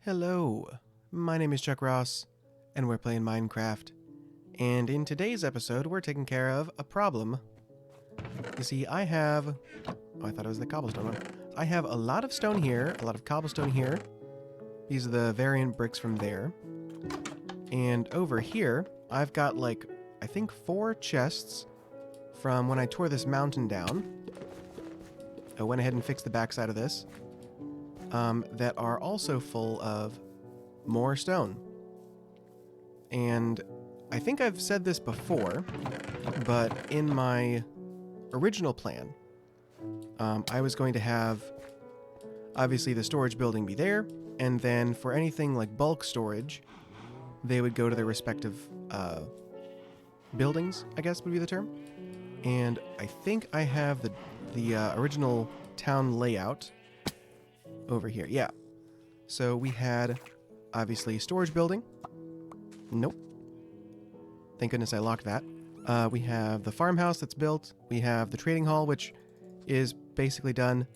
Hello, my name is Chuck Ross, and we're playing Minecraft. And in today's episode, we're taking care of a problem. You see, I have... Oh, I thought it was the cobblestone one. I have a lot of stone here, a lot of cobblestone here. These are the variant bricks from there. And over here, I've got like, I think 4 chests from when I tore this mountain down. I went ahead and fixed the backside of this. That are also full of more stone. And I think I've said this before, but in my original plan, I was going to have, obviously, the storage building be there, and then for anything like bulk storage, they would go to their respective buildings, I guess would be the term. And I think I have the original town layout over here. Yeah. So we had, obviously, storage building. Nope. Thank goodness I locked that. We have the farmhouse that's built. We have the trading hall, which is basically done.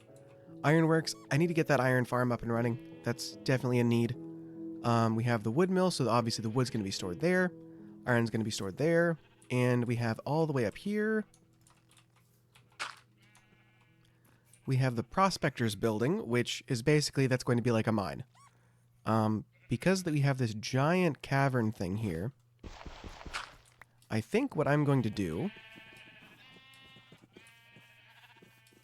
Ironworks. I need to get that iron farm up and running. That's definitely a need. We have the wood mill, so obviously the wood's going to be stored there. Iron's going to be stored there. And we have all the way up here. We have the prospectors building, which is basically, that's going to be like a mine. Because we have this giant cavern thing here, I think what I'm going to do,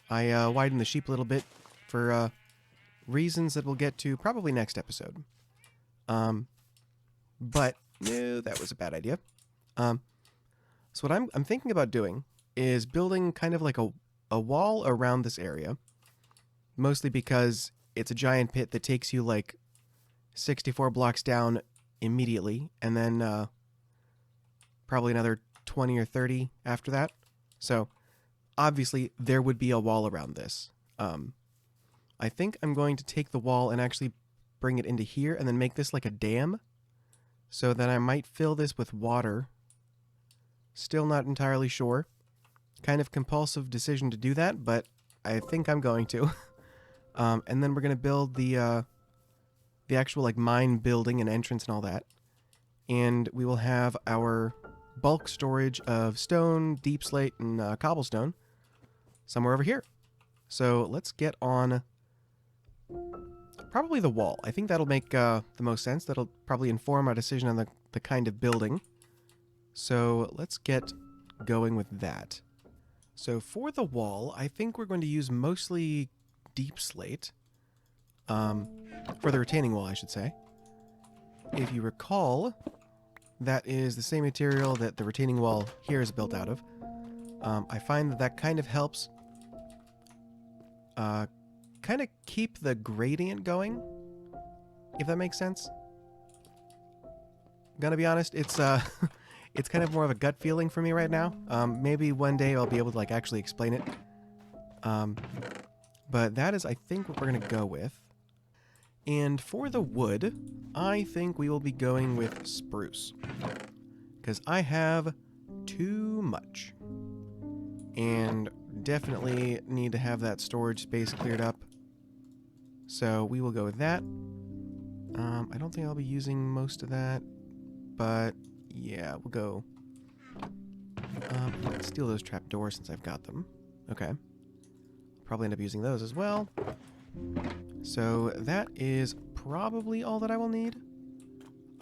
I widen the sheep a little bit for reasons that we'll get to probably next episode. But no, that was a bad idea. So what I'm thinking about doing is building kind of like a wall around this area, mostly because it's a giant pit that takes you like 64 blocks down immediately, and then probably another 20 or 30 after that. So obviously there would be a wall around this. I think I'm going to take the wall and actually bring it into here and then make this like a dam, so that I might fill this with water. Still not entirely sure. Kind of compulsive decision to do that, but I think I'm going to. And then we're going to build the actual like mine building and entrance and all that. And we will have our bulk storage of stone, deep slate, and cobblestone somewhere over here. So let's get on probably the wall. I think that'll make the most sense. That'll probably inform our decision on the kind of building. So let's get going with that. So for the wall, I think we're going to use mostly deep slate. For the retaining wall, I should say. If you recall, that is the same material that the retaining wall here is built out of. I find that kind of helps kind of keep the gradient going, if that makes sense. Gonna be honest, it's it's kind of more of a gut feeling for me right now. Maybe one day I'll be able to like actually explain it. But that is, I think, what we're going to go with. And for the wood, I think we will be going with spruce. Because I have too much. And definitely need to have that storage space cleared up. So we will go with that. I don't think I'll be using most of that. But yeah, we'll go. Let's steal those trapdoors since I've got them. Okay. Probably end up using those as well. So that is probably all that I will need.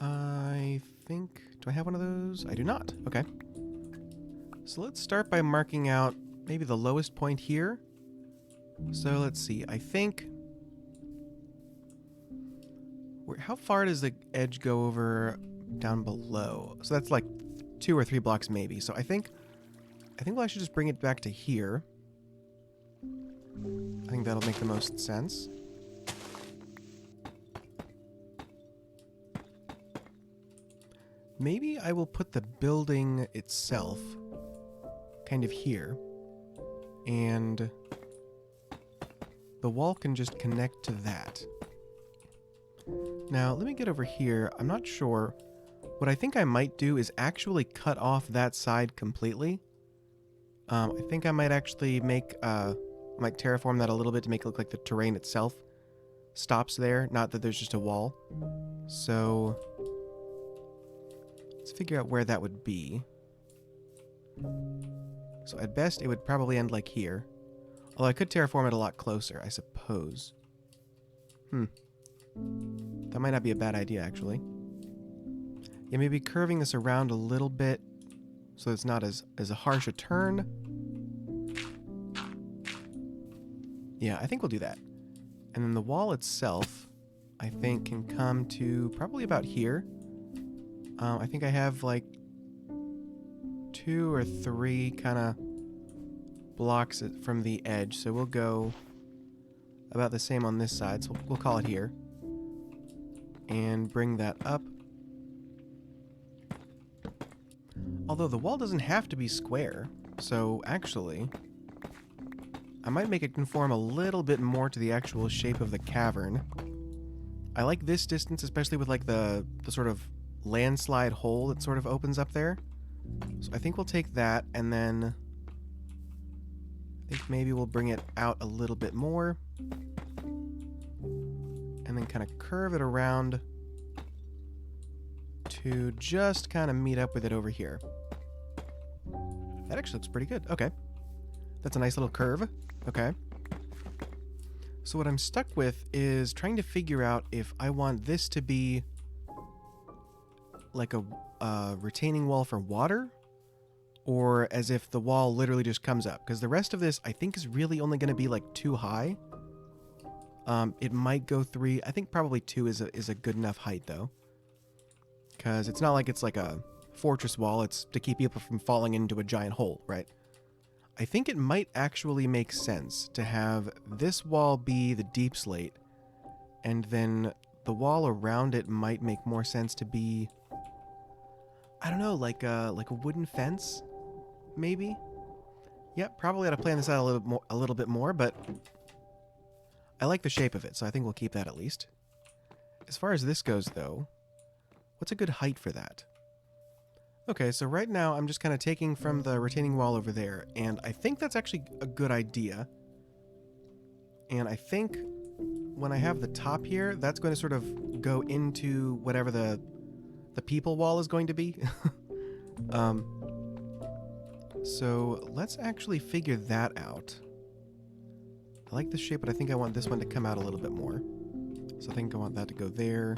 I think... Do I have one of those? I do not. Okay. So let's start by marking out maybe the lowest point here. So let's see. I think... How far does the edge go over down below? So that's like 2 or 3 blocks maybe. So I think we'll actually just bring it back to here. I think that'll make the most sense. Maybe I will put the building itself kind of here. And the wall can just connect to that. Now, let me get over here. I'm not sure. What I think I might do is actually cut off that side completely. I think I might actually make... might terraform that a little bit to make it look like the terrain itself stops there, not that there's just a wall. So let's figure out where that would be. So at best, it would probably end like here. Although I could terraform it a lot closer, I suppose. That might not be a bad idea, actually. Yeah, maybe curving this around a little bit so it's not as harsh a turn. Yeah, I think we'll do that. And then the wall itself, I think, can come to probably about here. I think I have like 2 or 3 kind of blocks from the edge, so we'll go about the same on this side, so we'll call it here. And bring that up. Although the wall doesn't have to be square, so actually, I might make it conform a little bit more to the actual shape of the cavern. I like this distance, especially with like the sort of landslide hole that sort of opens up there. So I think we'll take that, and then I think maybe we'll bring it out a little bit more. And then kind of curve it around to just kind of meet up with it over here. That actually looks pretty good. Okay. That's a nice little curve. Okay. So what I'm stuck with is trying to figure out if I want this to be like a retaining wall for water, or as if the wall literally just comes up. Because the rest of this, I think, is really only going to be like 2 high. It might go 3. I think probably 2 is a good enough height, though. Because it's not like it's like a fortress wall. It's to keep people from falling into a giant hole, right? I think it might actually make sense to have this wall be the deep slate, and then the wall around it might make more sense to be, I don't know, like a wooden fence, maybe? Yep, probably ought to plan this out a little bit more, but I like the shape of it, so I think we'll keep that at least. As far as this goes, though, what's a good height for that? Okay, so right now I'm just kind of taking from the retaining wall over there, and I think that's actually a good idea. And I think when I have the top here, that's going to sort of go into whatever the people wall is going to be. So let's actually figure that out. I like the shape, but I think I want this one to come out a little bit more. So I think I want that to go there.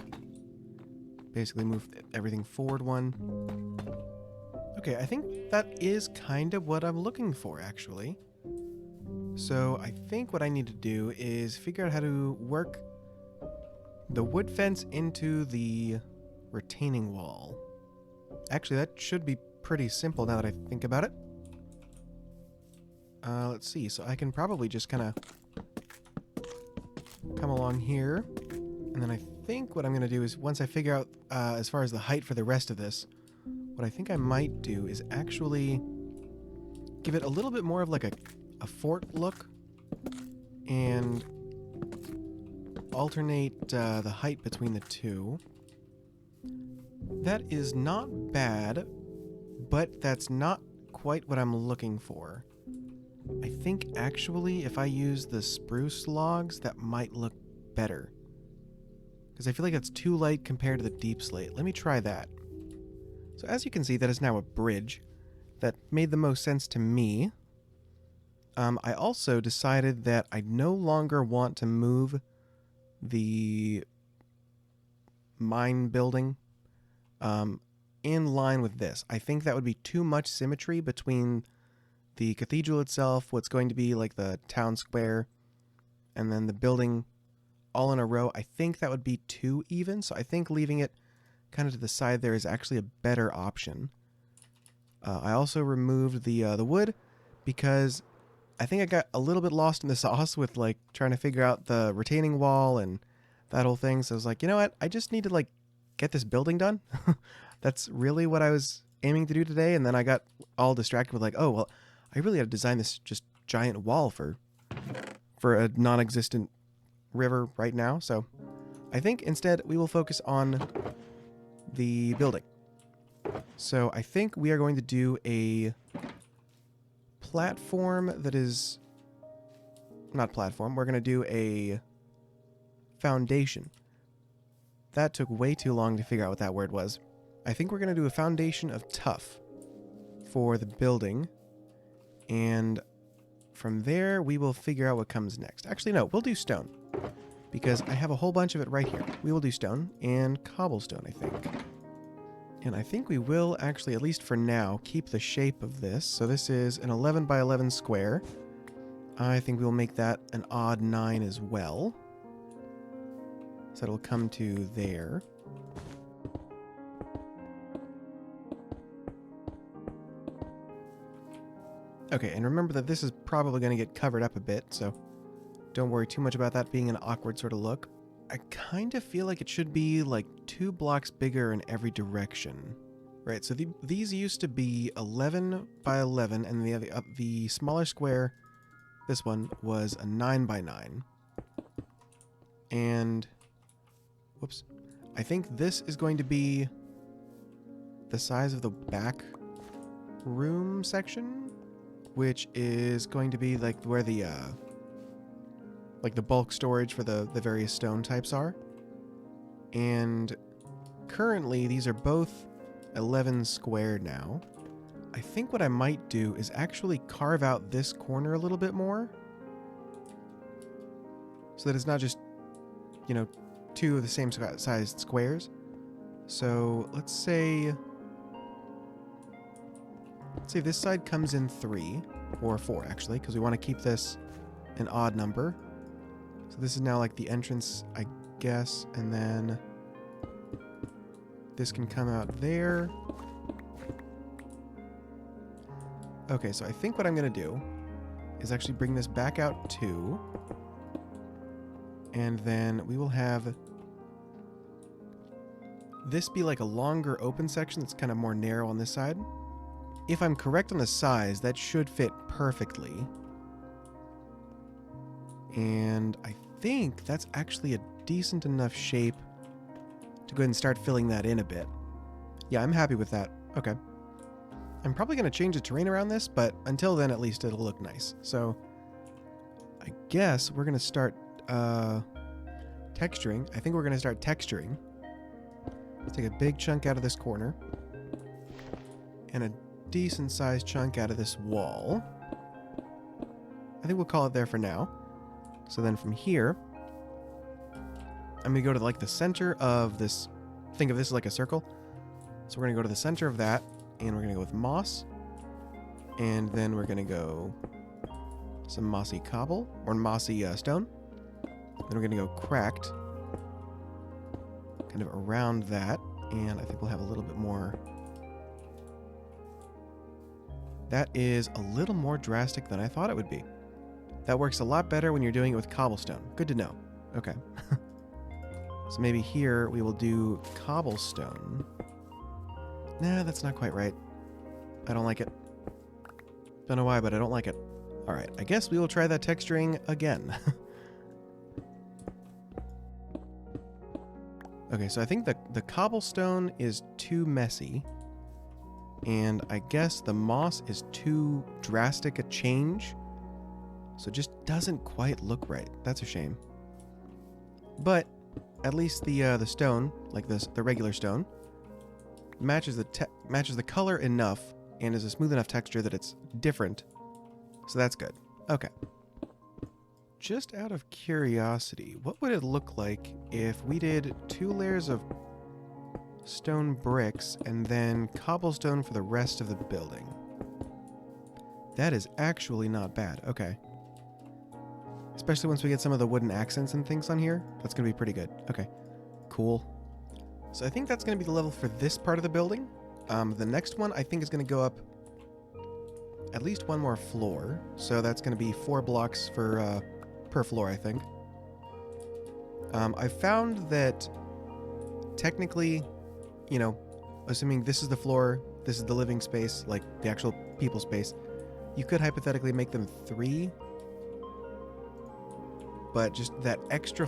Basically move everything forward one. Okay, I think that is kind of what I'm looking for, actually. So I think what I need to do is figure out how to work the wood fence into the retaining wall. Actually, that should be pretty simple now that I think about it. Let's see, so I can probably just kind of come along here. And then I think what I'm going to do is, once I figure out as far as the height for the rest of this, what I think I might do is actually give it a little bit more of like a fort look and alternate the height between the two. That is not bad, but that's not quite what I'm looking for. I think actually if I use the spruce logs, that might look better. Because I feel like that's too light compared to the deep slate. Let me try that. So as you can see, that is now a bridge. That made the most sense to me. I also decided that I no longer want to move the mine building in line with this. I think that would be too much symmetry between the cathedral itself, what's going to be like the town square, and then the building all in a row. I think that would be too even, so I think leaving it kind of to the side there is actually a better option. I also removed the wood because I think I got a little bit lost in the sauce with like trying to figure out the retaining wall and that whole thing. So I was like, you know what? I just need to like get this building done. That's really what I was aiming to do today. And then I got all distracted with like, oh, well, I really had to design this just giant wall for a non-existent river right now. So I think instead we will focus on the building. So I think we are going to do a platform that is not platform. We're going to do a foundation. That took way too long to figure out what that word was. I think we're going to do a foundation of tuff for the building. And from there, we will figure out what comes next. Actually, no, we'll do stone. Because I have a whole bunch of it right here. We will do stone and cobblestone, I think. And I think we will actually, at least for now, keep the shape of this. So this is an 11 by 11 square. I think we'll make that an odd 9 as well. So it'll come to there. Okay, and remember that this is probably going to get covered up a bit, so don't worry too much about that being an awkward sort of look. I kind of feel like it should be like 2 blocks bigger in every direction. Right, so these used to be 11 by 11, and the smaller square, this one, was a 9 by 9. And, whoops, I think this is going to be the size of the back room section, which is going to be like where the bulk storage for the various stone types are. And currently these are both 11 squared now. I think what I might do is actually carve out this corner a little bit more, so that it's not just, you know, 2 of the same sized squares. So let's say this side comes in 3, or 4 actually, because we want to keep this an odd number. So this is now like the entrance, I guess, and then this can come out there. Okay, so I think what I'm going to do is actually bring this back out 2. And then we will have this be like a longer open section that's kind of more narrow on this side. If I'm correct on the size, that should fit perfectly. And I think that's actually a decent enough shape to go ahead and start filling that in a bit. Yeah, I'm happy with that. Okay. I'm probably going to change the terrain around this, but until then, at least it'll look nice. So I guess we're going to start texturing. I think we're going to start texturing. Let's take a big chunk out of this corner and a decent sized chunk out of this wall. I think we'll call it there for now. So then from here, I'm going to go to like the center of this. Think of this as like a circle. So we're going to go to the center of that, and we're going to go with moss. And then we're going to go some mossy cobble, or mossy stone. Then we're going to go cracked, kind of around that. And I think we'll have a little bit more. That is a little more drastic than I thought it would be. That works a lot better when you're doing it with cobblestone. Good to know. Okay. So maybe here we will do cobblestone. Nah, that's not quite right. I don't like it. Don't know why, but I don't like it. Alright, I guess we will try that texturing again. Okay, so I think the cobblestone is too messy. And I guess the moss is too drastic a change. So it just doesn't quite look right. That's a shame. But at least the stone, like the regular stone, matches the color enough and is a smooth enough texture that it's different. So that's good. Okay. Just out of curiosity, what would it look like if we did 2 layers of stone bricks and then cobblestone for the rest of the building? That is actually not bad. Okay. Especially once we get some of the wooden accents and things on here. That's going to be pretty good. Okay. Cool. So I think that's going to be the level for this part of the building. The next one I think is going to go up at least 1 more floor. So that's going to be 4 blocks for per floor, I think. I found that technically, you know, assuming this is the floor, this is the living space, like the actual people space, you could hypothetically make them 3. But just that extra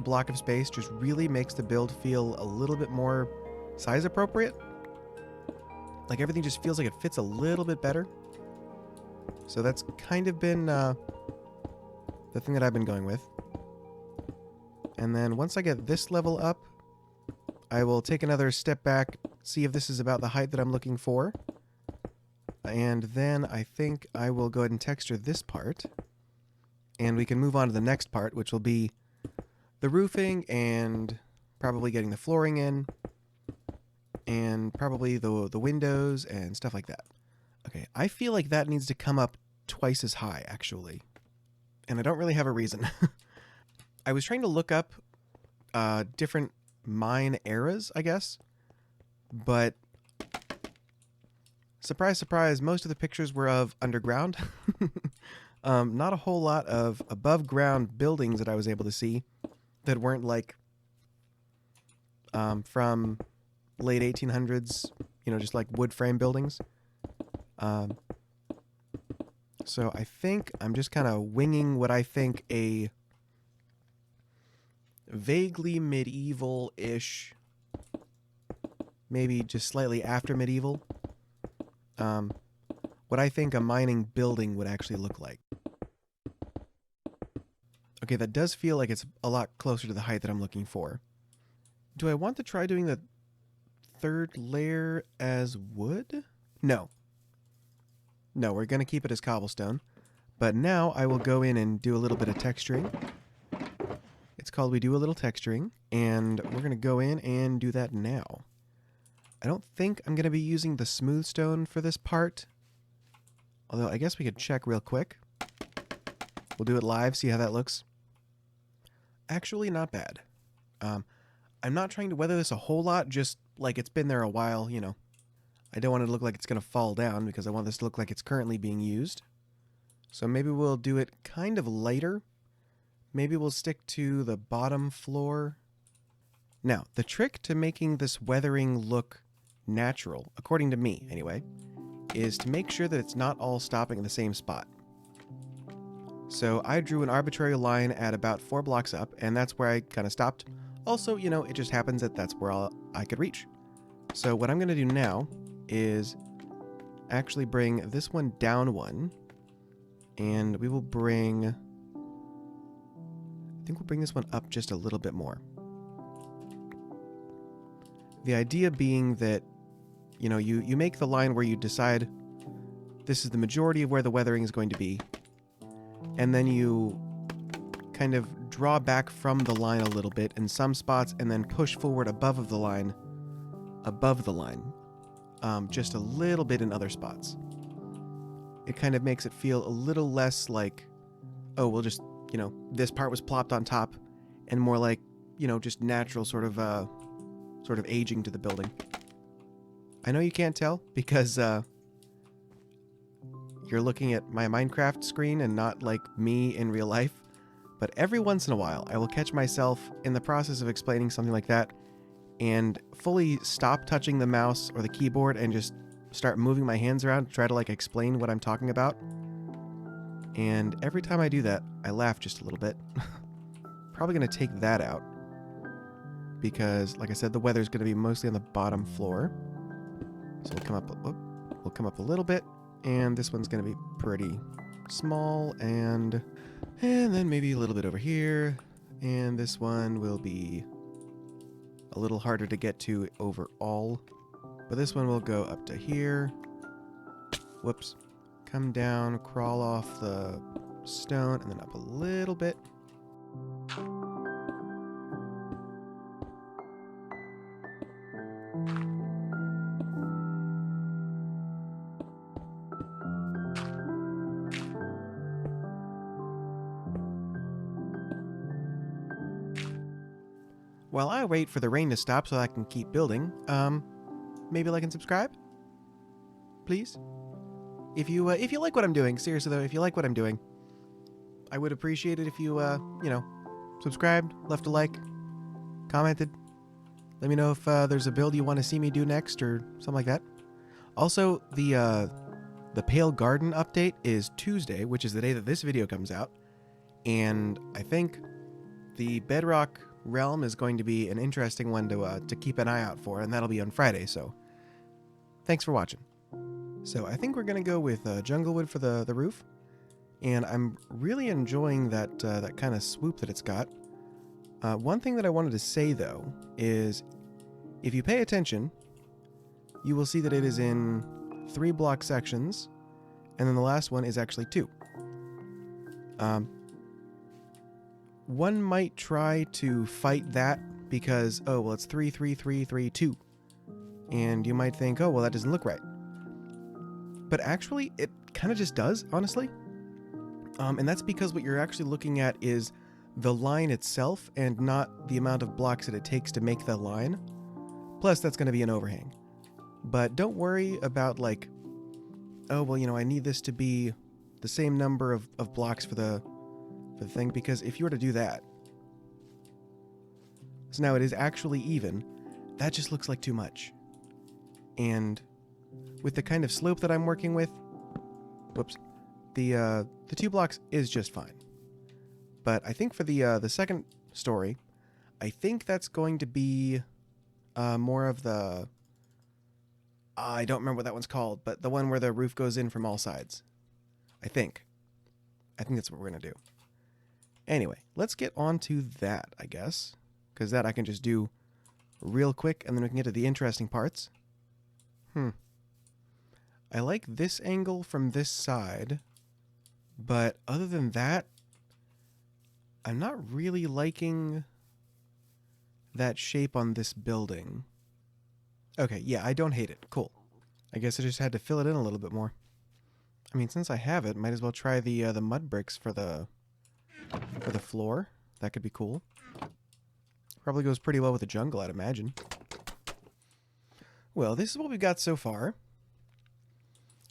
block of space just really makes the build feel a little bit more size appropriate. Like everything just feels like it fits a little bit better. So that's kind of been the thing that I've been going with. And then once I get this level up, I will take another step back, see if this is about the height that I'm looking for. And then I think I will go ahead and texture this part. And we can move on to the next part, which will be the roofing and probably getting the flooring in. And probably the windows and stuff like that. Okay, I feel like that needs to come up twice as high, actually. And I don't really have a reason. I was trying to look up different mine eras, I guess. But surprise, surprise, most of the pictures were of underground. Not a whole lot of above ground buildings that I was able to see that weren't like from late 1800s, you know, just like wood frame buildings. So I think I'm just kind of winging what I think a vaguely medieval-ish, maybe just slightly after medieval, what I think a mining building would actually look like. Okay, that does feel like it's a lot closer to the height that I'm looking for. Do I want to try doing the third layer as wood? No. No, we're going to keep it as cobblestone. But now I will go in and do a little bit of texturing. It's called We Do a Little Texturing, and we're going to go in and do that now. I don't think I'm going to be using the smooth stone for this part. Although I guess we could check real quick. We'll do it live, see how that looks. Actually, not bad. I'm not trying to weather this a whole lot, just like it's been there a while, you know. I don't want it to look like it's going to fall down because I want this to look like it's currently being used. So maybe we'll do it kind of lighter. Maybe we'll stick to the bottom floor. Now, the trick to making this weathering look natural, according to me anyway, is to make sure that it's not all stopping in the same spot. So I drew an arbitrary line at about 4 blocks up, and that's where I kind of stopped. Also, you know, it just happens that that's where I could reach. So what I'm going to do now is actually bring this one down one, and we will bring, I think we'll bring this one up just a little bit more. The idea being that, you know, you make the line where you decide this is the majority of where the weathering is going to be, and then you kind of draw back from the line a little bit in some spots and then push forward above the line, just a little bit in other spots. It kind of makes it feel a little less like, oh, we'll just, you know, this part was plopped on top, and more like, you know, just natural sort of aging to the building. I know you can't tell because you're looking at my Minecraft screen and not like me in real life, but every once in a while I will catch myself in the process of explaining something like that and fully stop touching the mouse or the keyboard and just start moving my hands around to try to like explain what I'm talking about. And every time I do that, I laugh just a little bit. Probably going to take that out because, like I said, the weather's going to be mostly on the bottom floor. So we'll come up a little bit, and this one's going to be pretty small, and then maybe a little bit over here, and this one will be a little harder to get to overall, but this one will go up to here. Whoops. Come down, crawl off the stone, and then up a little bit. While I wait for the rain to stop so I can keep building, maybe like and subscribe? Please? If you like what I'm doing, seriously though, if you like what I'm doing, I would appreciate it if you, you know, subscribed, left a like, commented. Let me know if there's a build you want to see me do next or something like that. Also, the Pale Garden update is Tuesday, which is the day that this video comes out. And I think the Bedrock realm is going to be an interesting one to keep an eye out for, and that'll be on Friday, so thanks for watching. So I think we're going to go with Junglewood for the roof, and I'm really enjoying that kind of swoop that it's got. One thing that I wanted to say, though, is if you pay attention, you will see that it is in 3 block sections, and then the last one is actually 2. One might try to fight that because, oh, well, it's 3, 3, 3, 3, 2. And you might think, oh, well, that doesn't look right. But actually, it kind of just does, honestly. And that's because what you're actually looking at is the line itself and not the amount of blocks that it takes to make the line. Plus, that's going to be an overhang. But don't worry about, like, oh, well, you know, I need this to be the same number of blocks for the thing, because if you were to do that, so now it is actually even, that just looks like too much. And with the kind of slope that I'm working with, whoops, the 2 blocks is just fine. But I think for the second story, I think that's going to be more of the, I don't remember what that one's called, but the one where the roof goes in from all sides. I think that's what we're going to do. Anyway, let's get on to that, I guess, because that I can just do real quick, and then we can get to the interesting parts. I like this angle from this side, but other than that, I'm not really liking that shape on this building. Okay, yeah, I don't hate it. Cool. I guess I just had to fill it in a little bit more. I mean, since I have it, might as well try the mud bricks for the floor. That could be cool. Probably goes pretty well with the jungle, I'd imagine. Well, this is what we've got so far.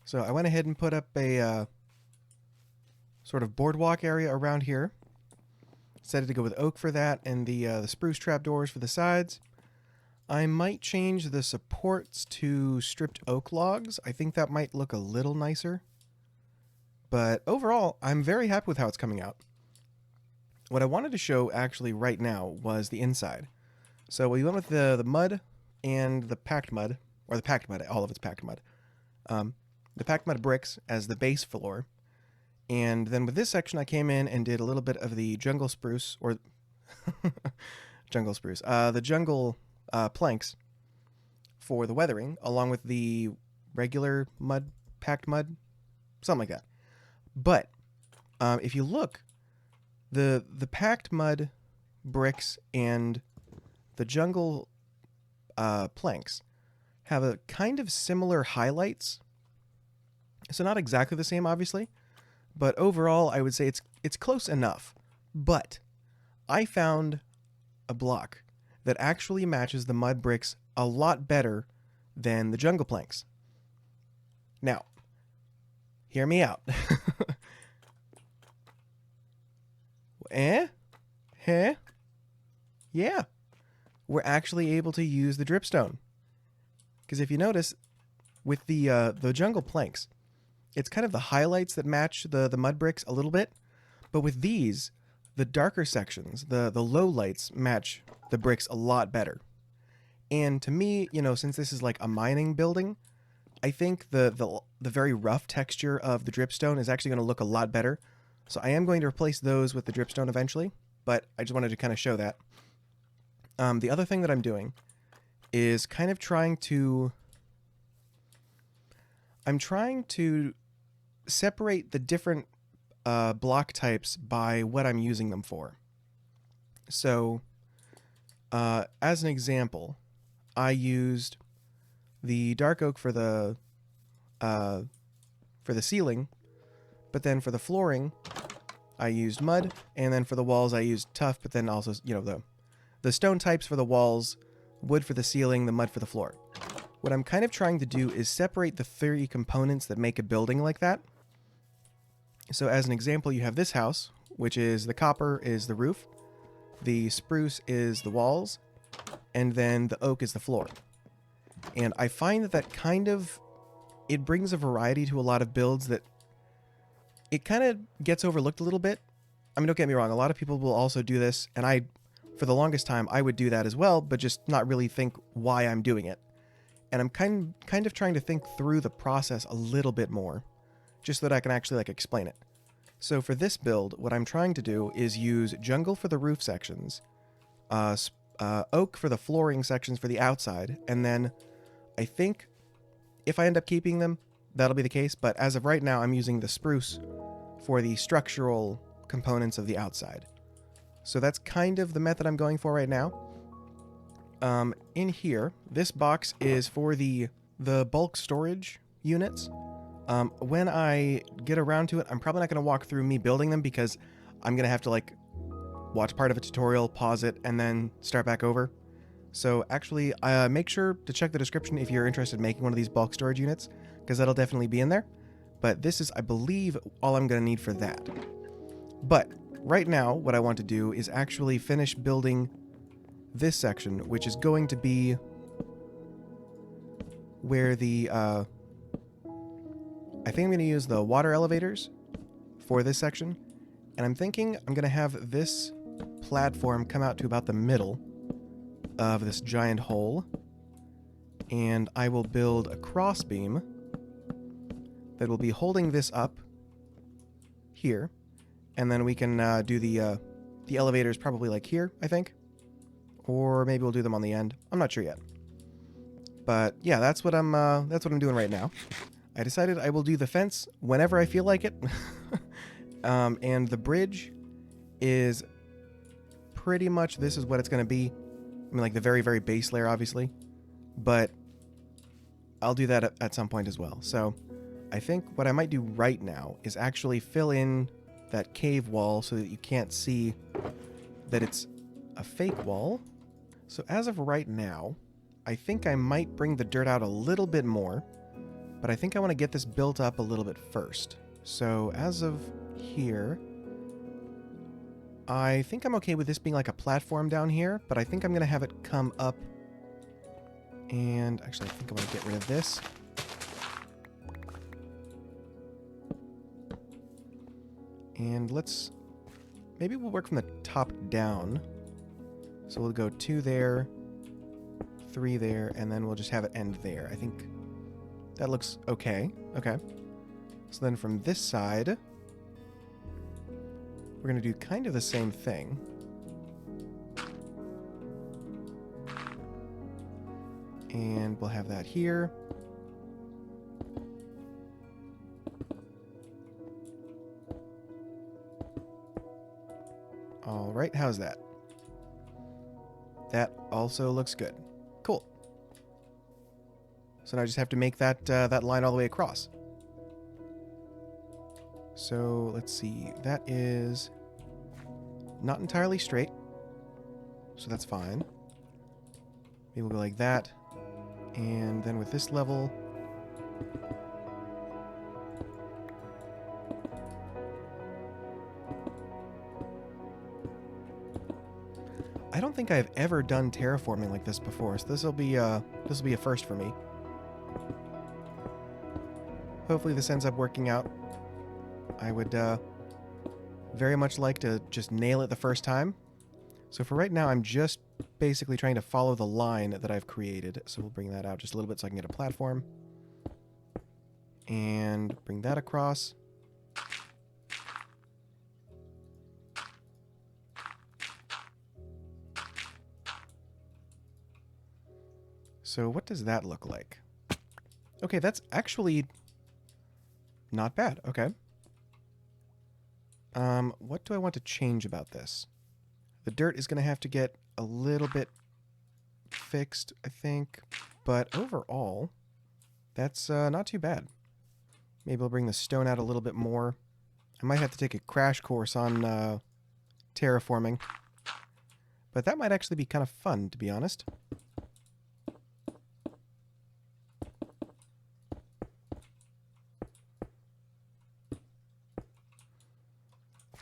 So I went ahead and put up a sort of boardwalk area around here. Decided to go with oak for that, and the spruce trapdoors for the sides. I might change the supports to stripped oak logs. I think that might look a little nicer. But overall, I'm very happy with how it's coming out. What I wanted to show actually right now was the inside. So we went with the mud and the packed mud, or the packed mud, all of it's packed mud. The packed mud bricks as the base floor. And then with this section, I came in and did a little bit of the jungle spruce, or jungle spruce, the jungle planks for the weathering, along with the regular mud, packed mud, something like that. But if you look, the packed mud bricks and the jungle planks have a kind of similar highlights. So not exactly the same, obviously, but overall, I would say it's close enough. But I found a block that actually matches the mud bricks a lot better than the jungle planks. Now, hear me out. Yeah. We're actually able to use the dripstone. Because if you notice, with the jungle planks, it's kind of the highlights that match the mud bricks a little bit. But with these, the darker sections, the low lights match the bricks a lot better. And to me, you know, since this is like a mining building, I think the very rough texture of the dripstone is actually going to look a lot better. So I am going to replace those with the dripstone eventually, but I just wanted to kind of show that. The other thing that I'm doing is kind of trying to separate the different block types by what I'm using them for. So, as an example, I used the dark oak for the ceiling, but then for the flooring, I used mud, and then for the walls, I used tuff, but then also, you know, the stone types for the walls, wood for the ceiling, the mud for the floor. What I'm kind of trying to do is separate the 3 components that make a building like that. So as an example, you have this house, which is the copper is the roof, the spruce is the walls, and then the oak is the floor. And I find that kind of, it brings a variety to a lot of builds that it kind of gets overlooked a little bit. I mean, don't get me wrong, a lot of people will also do this, and for the longest time, I would do that as well, but just not really think why I'm doing it. And I'm kind of trying to think through the process a little bit more, just so that I can actually like explain it. So for this build, what I'm trying to do is use jungle for the roof sections, oak for the flooring sections for the outside, and then I think if I end up keeping them, that'll be the case, but as of right now, I'm using the spruce for the structural components of the outside. So that's kind of the method I'm going for right now. In here, this box is for the bulk storage units. When I get around to it, I'm probably not going to walk through me building them because I'm going to have to like watch part of a tutorial, pause it, and then start back over. So actually, make sure to check the description if you're interested in making one of these bulk storage units, because that'll definitely be in there. But this is, I believe, all I'm going to need for that. But right now, what I want to do is actually finish building this section, which is going to be where the, I think I'm going to use the water elevators for this section. And I'm thinking I'm going to have this platform come out to about the middle of this giant hole. And I will build a crossbeam that will be holding this up here. And then we can do the elevators probably like here, I think. Or maybe we'll do them on the end. I'm not sure yet. But yeah, that's what I'm doing right now. I decided I will do the fence whenever I feel like it. And the bridge is pretty much, this is what it's going to be. I mean, like the very, very base layer, obviously. But I'll do that at some point as well. So I think what I might do right now is actually fill in that cave wall so that you can't see that it's a fake wall. So as of right now, I think I might bring the dirt out a little bit more, but I think I want to get this built up a little bit first. So as of here, I think I'm okay with this being like a platform down here, but I think I'm going to have it come up. And actually, I think I want to get rid of this. And maybe we'll work from the top down. So we'll go 2 there, 3 there, and then we'll just have it end there. I think that looks okay. Okay. So then from this side, we're going to do kind of the same thing. And we'll have that here. All right, how's that? That also looks good. Cool. So now I just have to make that that line all the way across. So let's see. That is not entirely straight, so that's fine. Maybe we'll go like that, and then with this level, I don't think I've ever done terraforming like this before, so this will be a first for me. Hopefully this ends up working out. I would very much like to just nail it the first time. So for right now, I'm just basically trying to follow the line that I've created. So we'll bring that out just a little bit so I can get a platform. And bring that across. So what does that look like? Okay, that's actually not bad. Okay. What do I want to change about this? The dirt is going to have to get a little bit fixed, I think. But overall, that's not too bad. Maybe I'll bring the stone out a little bit more. I might have to take a crash course on terraforming. But that might actually be kind of fun, to be honest.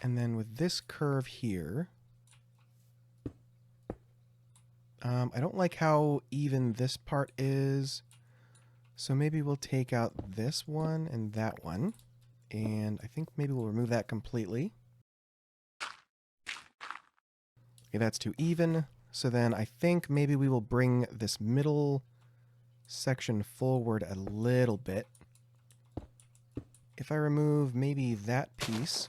And then with this curve here, I don't like how even this part is. So maybe we'll take out this one and that one. And I think maybe we'll remove that completely. Okay, that's too even. So then I think maybe we will bring this middle section forward a little bit. If I remove maybe that piece,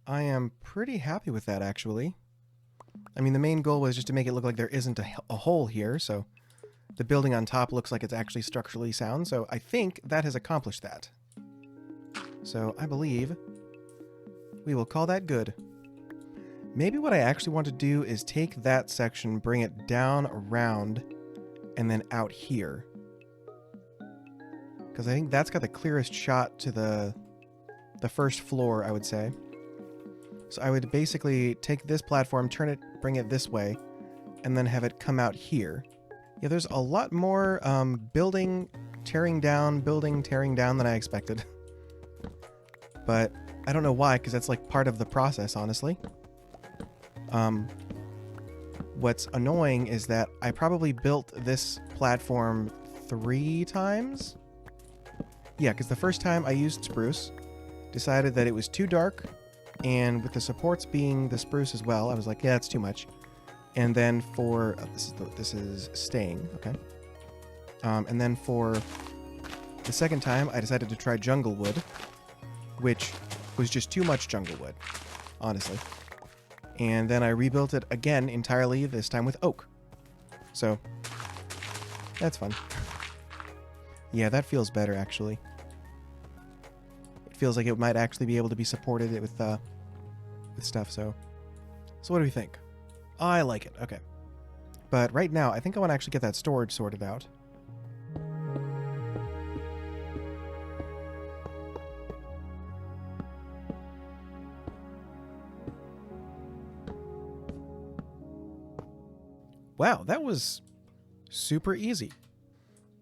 I am pretty happy with that, actually. I mean, the main goal was just to make it look like there isn't a hole here, so the building on top looks like it's actually structurally sound, so I think that has accomplished that. So I believe we will call that good. Maybe what I actually want to do is take that section, bring it down around, and then out here. Because I think that's got the clearest shot to the first floor, I would say. So I would basically take this platform, turn it, bring it this way, and then have it come out here. Yeah, there's a lot more building, tearing down than I expected. But I don't know why, because that's like part of the process, honestly. What's annoying is that I probably built this platform 3 times. Yeah, because the first time I used spruce, decided that it was too dark, and with the supports being the spruce as well, I was like, yeah, that's too much. And then for this is staying, okay. And then for the second time, I decided to try jungle wood, which was just too much jungle wood, honestly. And then I rebuilt it again entirely, this time with oak. So that's fun. Yeah, that feels better, actually. It feels like it might actually be able to be supported with stuff, so what do we think? I like it, okay. But right now, I think I want to actually get that storage sorted out. Wow, that was super easy.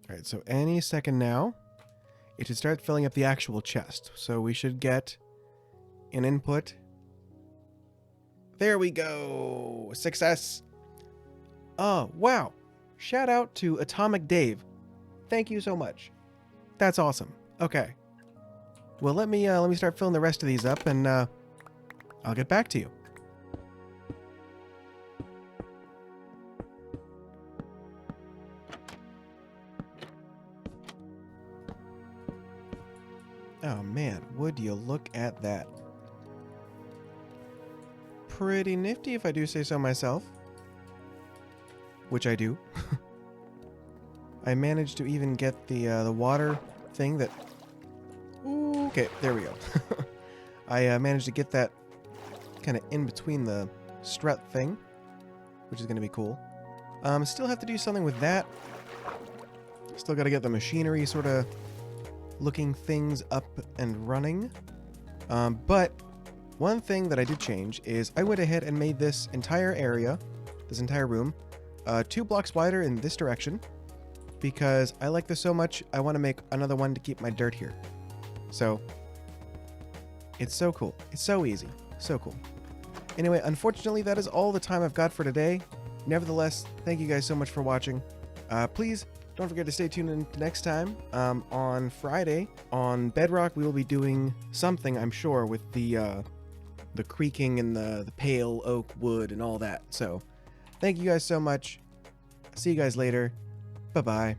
All right, so any second now, it should start filling up the actual chest. So we should get an input. There we go. Success. Oh, wow. Shout out to Atomic Dave. Thank you so much. That's awesome. Okay. Well, let me start filling the rest of these up, and I'll get back to you. Oh man, would you look at that? Pretty nifty if I do say so myself. Which I do. I managed to even get the water thing that... Ooh, okay, there we go. I managed to get that kind of in between the strut thing, which is going to be cool. Still have to do something with that. Still got to get the machinery sort of looking things up and running. But one thing that I did change is I went ahead and made this entire area, this entire room, 2 blocks wider in this direction, because I like this so much, I want to make another one to keep my dirt here. So, it's so cool. It's so easy. So cool. Anyway, unfortunately, that is all the time I've got for today. Nevertheless, thank you guys so much for watching. Please don't forget to stay tuned in next time. On Friday, on Bedrock, we will be doing something, I'm sure, with the creaking and the pale oak wood and all that. So, thank you guys so much. See you guys later. Bye-bye.